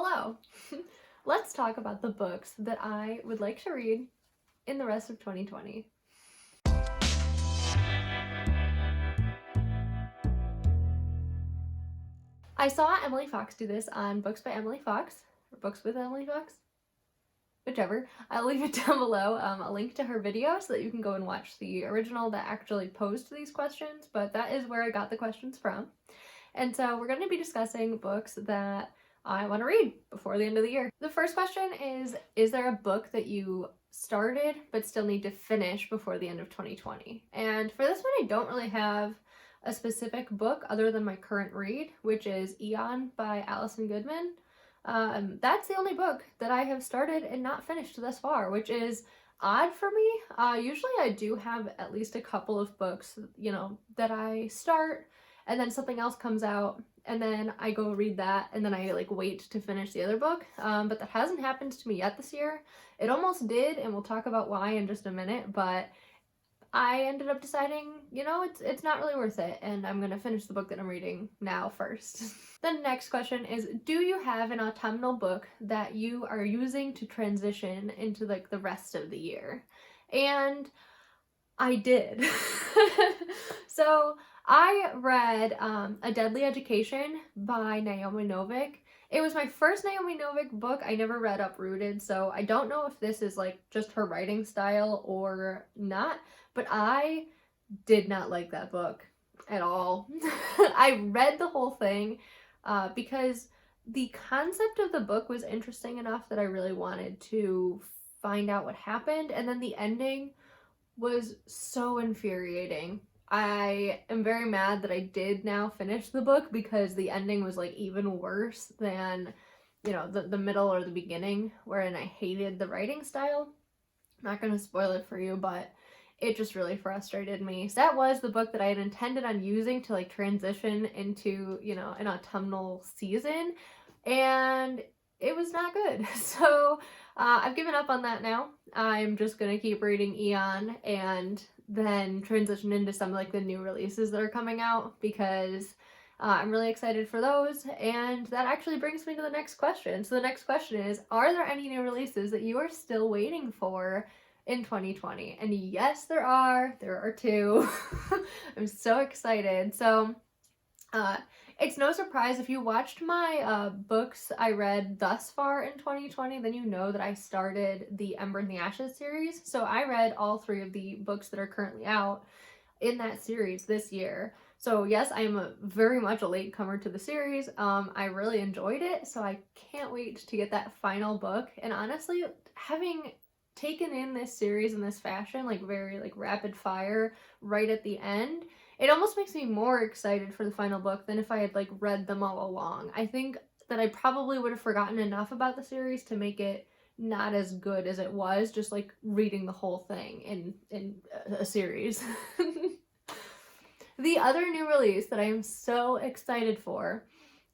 Hello! Let's talk about the books that I would like to read in the rest of 2020. I saw Emily Fox do this on Books by Emily Fox, or Books with Emily Fox, whichever. I'll leave it down below, a link to her video so that you can go and watch the original that actually posed these questions, but that is where I got the questions from. And so we're going to be discussing books that I want to read before the end of the year. The first question is there a book that you started but still need to finish before the end of 2020? And for this one, I don't really have a specific book other than my current read, which is Eon by Alison Goodman. That's the only book that I have started and not finished thus far, which is odd for me. Usually I do have at least a couple of books, that I start and then something else comes out and then I go read that and then I wait to finish the other book. But that hasn't happened to me yet this year. It almost did, and we'll talk about why in just a minute, but I ended up deciding, it's not really worth it, and I'm gonna finish the book that I'm reading now first. The next question is, do you have an autumnal book that you are using to transition into the rest of the year? And I did. So I read A Deadly Education by Naomi Novik. It was my first Naomi Novik book. I never read Uprooted, so I don't know if this is just her writing style or not, but I did not like that book at all. I read the whole thing because the concept of the book was interesting enough that I really wanted to find out what happened, and then the ending was so infuriating. I am very mad that I did now finish the book because the ending was even worse than, the middle or the beginning, wherein I hated the writing style. I'm not going to spoil it for you, but it just really frustrated me. So that was the book that I had intended on using to transition into, an autumnal season, and it was not good. So I've given up on that now. I'm just going to keep reading Eon and then transition into some the new releases that are coming out because I'm really excited for those. And that actually brings me to the next question. So the next question is, are there any new releases that you are still waiting for in 2020? And yes, there are. There are two. I'm so excited. So it's no surprise if you watched my books I read thus far in 2020, then you know that I started the Ember and the Ashes series. So I read all 3 of the books that are currently out in that series this year. So yes, I am very much a latecomer to the series. I really enjoyed it, so I can't wait to get that final book. And honestly, having taken in this series in this fashion, very rapid fire right at the end, it almost makes me more excited for the final book than if I had read them all along. I think that I probably would have forgotten enough about the series to make it not as good as it was just reading the whole thing in a series. The other new release that I am so excited for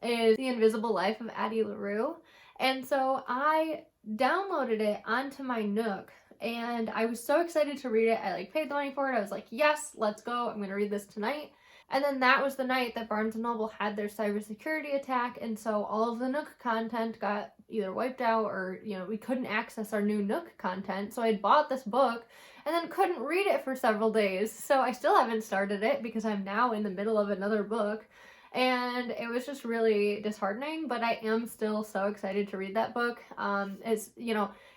is The Invisible Life of Addie LaRue. And so I downloaded it onto my Nook, and I was so excited to read it. I paid the money for it. I was like, yes, let's go. I'm gonna read this tonight. And then that was the night that Barnes & Noble had their cybersecurity attack, and so all of the Nook content got either wiped out or, we couldn't access our new Nook content. So I had bought this book and then couldn't read it for several days. So I still haven't started it because I'm now in the middle of another book. And it was just really disheartening, but I am still so excited to read that book.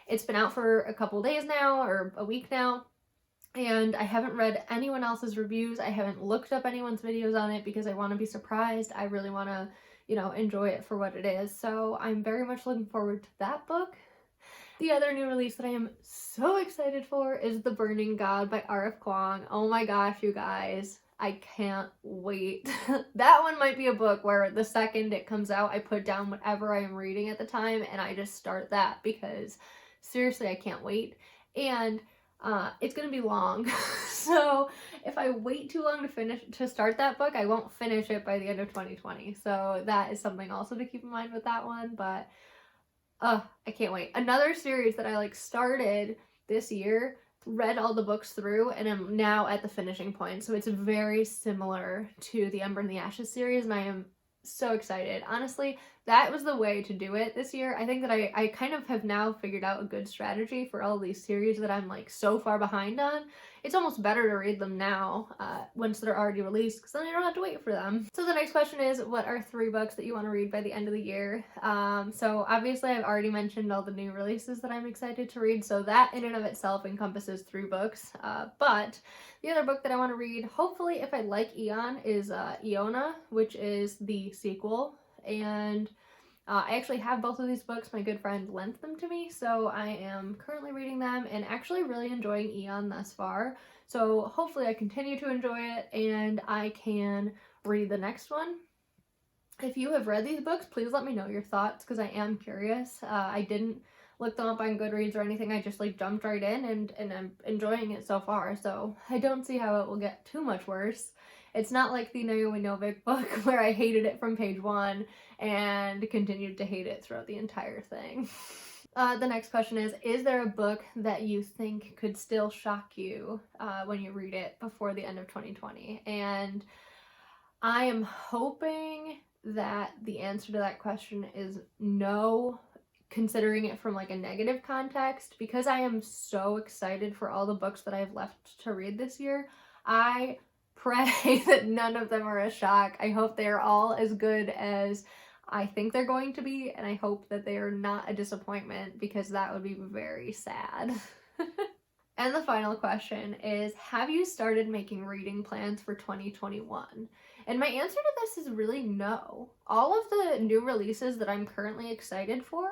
It's been out for a couple days now, or a week now, and I haven't read anyone else's reviews. I haven't looked up anyone's videos on it because I want to be surprised. I really want to, enjoy it for what it is. So I'm very much looking forward to that book. The other new release that I am so excited for is The Burning God by RF Kuang. Oh my gosh, you guys. I can't wait. That one might be a book where the second it comes out, I put down whatever I am reading at the time and I just start that because seriously, I can't wait. And it's gonna be long. So if I wait too long to start that book, I won't finish it by the end of 2020. So that is something also to keep in mind with that one, but I can't wait. Another series that I started this year, read all the books through, and I'm now at the finishing point. So it's very similar to the Ember and the Ashes series, and I am so excited. Honestly, that was the way to do it this year. I think that I kind of have now figured out a good strategy for all these series that I'm like so far behind on. It's almost better to read them now once they're already released, because then I don't have to wait for them. So the next question is, what are 3 books that you want to read by the end of the year? So obviously I've already mentioned all the new releases that I'm excited to read, so that in and of itself encompasses 3 books. But the other book that I want to read, hopefully if I like Eon, is Eona, which is the sequel. And I actually have both of these books. My good friend lent them to me, so I am currently reading them and actually really enjoying Eon thus far. So hopefully I continue to enjoy it and I can read the next one. If you have read these books, please let me know your thoughts, because I am curious. I didn't look them up on Goodreads or anything. I just like jumped right in and I'm enjoying it so far, so I don't see how it will get too much worse. It's not like the Naomi Novik book where I hated it from page 1 and continued to hate it throughout the entire thing. The next question is there a book that you think could still shock you when you read it before the end of 2020? And I am hoping that the answer to that question is no, considering it from like a negative context, because I am so excited for all the books that I have left to read this year. I pray that none of them are a shock. I hope they are all as good as I think they're going to be, and I hope that they are not a disappointment, because that would be very sad. And the final question is, have you started making reading plans for 2021? And my answer to this is really no. All of the new releases that I'm currently excited for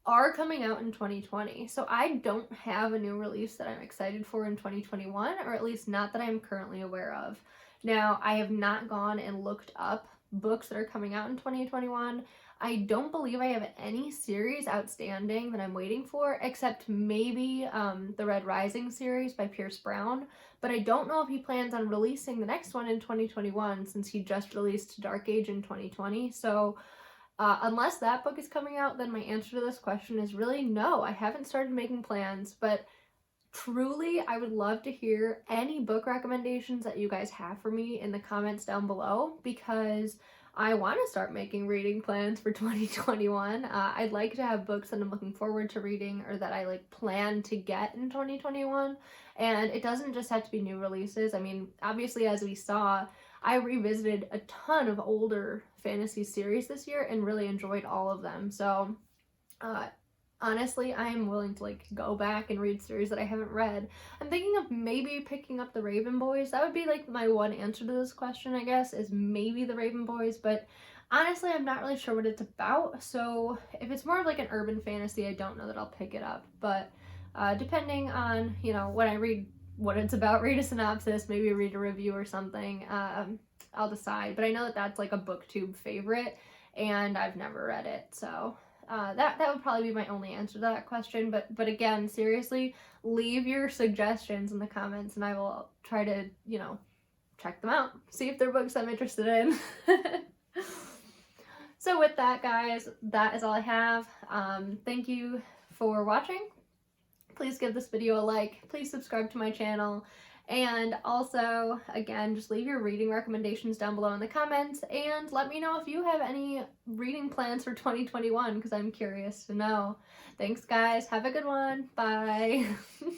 are coming out in 2020. So I don't have a new release that I'm excited for in 2021, or at least not that I'm currently aware of. Now, I have not gone and looked up books that are coming out in 2021. I don't believe I have any series outstanding that I'm waiting for, except maybe the Red Rising series by Pierce Brown, but I don't know if he plans on releasing the next one in 2021, since he just released Dark Age in 2020. So unless that book is coming out, then my answer to this question is really no. I haven't started making plans, but truly, I would love to hear any book recommendations that you guys have for me in the comments down below, because I want to start making reading plans for 2021. I'd like to have books that I'm looking forward to reading, or that I like plan to get in 2021. And it doesn't just have to be new releases. I mean, obviously, as we saw, I revisited a ton of older fantasy series this year and really enjoyed all of them. So honestly, I am willing to like go back and read series that I haven't read. I'm thinking of maybe picking up the Raven Boys. That would be like my one answer to this question, I guess, is maybe the Raven Boys, but honestly, I'm not really sure what it's about. So if it's more of like an urban fantasy, I don't know that I'll pick it up. But depending on, you know, when I read what it's about, read a synopsis, maybe read a review or something, I'll decide. But I know that that's like a booktube favorite, and I've never read it, so that would probably be my only answer to that question. But again, seriously, leave your suggestions in the comments, and I will try to, you know, check them out, see if they're books I'm interested in. So with that, guys, that is all I have. Thank you for watching. Please give this video a like, please subscribe to my channel, and also, again, just leave your reading recommendations down below in the comments, and let me know if you have any reading plans for 2021, because I'm curious to know. Thanks, guys. Have a good one. Bye.